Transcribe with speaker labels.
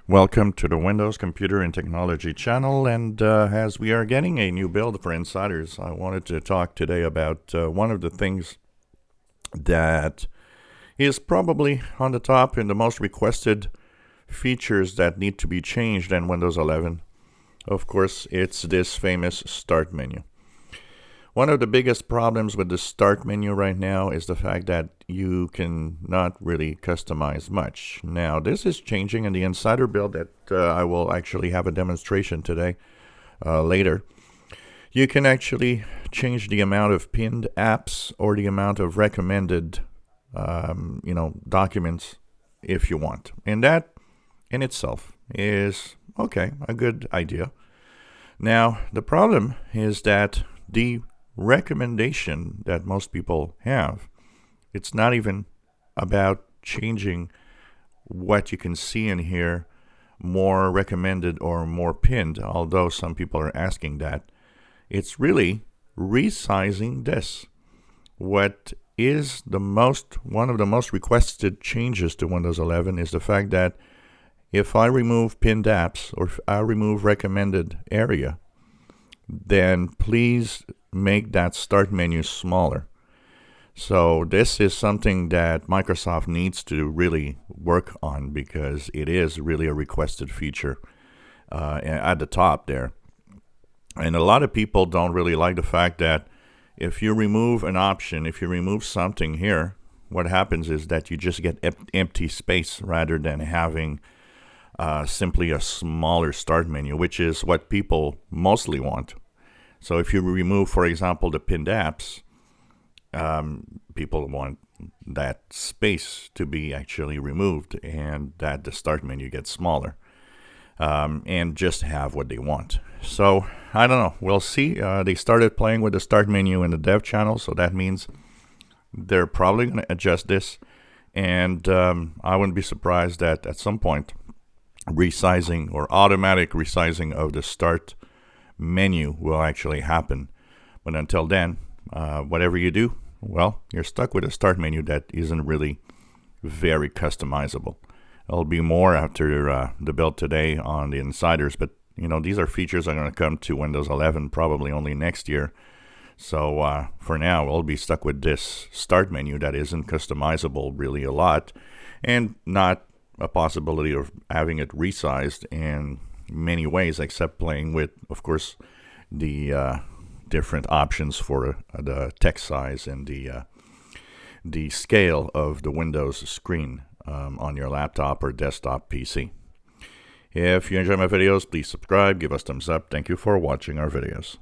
Speaker 1: Welcome to the Windows Computer and Technology channel, and as we are getting a new build for insiders, I wanted to talk today about one of the things that is probably on the top and the most requested features that need to be changed in Windows 11. Of course, it's this famous Start menu. One of the biggest problems with the Start menu right now is the fact that you can not really customize much. Now, this is changing in the Insider build that I will actually have a demonstration today later. You can actually change the amount of pinned apps or the amount of recommended documents if you want. And that in itself is, okay, a good idea. Now, the problem is that the recommendation that most people have, it's not even about changing what you can see in here, more recommended or more pinned, although some people are asking that. It's really resizing this. What is one of the most requested changes to Windows 11 is the fact that if I remove pinned apps or if I remove recommended area, then please make that Start menu smaller. So this is something that Microsoft needs to really work on because it is really a requested feature at the top there. And a lot of people don't really like the fact that if you remove an option, if you remove something here, what happens is that you just get empty space rather than having simply a smaller Start menu, which is what people mostly want. So if you remove, for example, the pinned apps, people want that space to be actually removed and that the Start menu gets smaller and just have what they want. So I don't know. We'll see. They started playing with the Start menu in the dev channel, so that means they're probably going to adjust this. And I wouldn't be surprised that at some point resizing or automatic resizing of the Start menu will actually happen. But until then, whatever you do, well, you're stuck with a Start menu that isn't really very customizable. There'll be more after the build today on the insiders, but these are features that are going to come to Windows 11 probably only next year. So for now, we'll be stuck with this Start menu that isn't customizable really a lot, and not a possibility of having it resized in many ways, except playing with, of course, the different options for the text size and the scale of the Windows screen on your laptop or desktop PC. If you enjoy my videos, please subscribe, give us thumbs up. Thank you for watching our videos.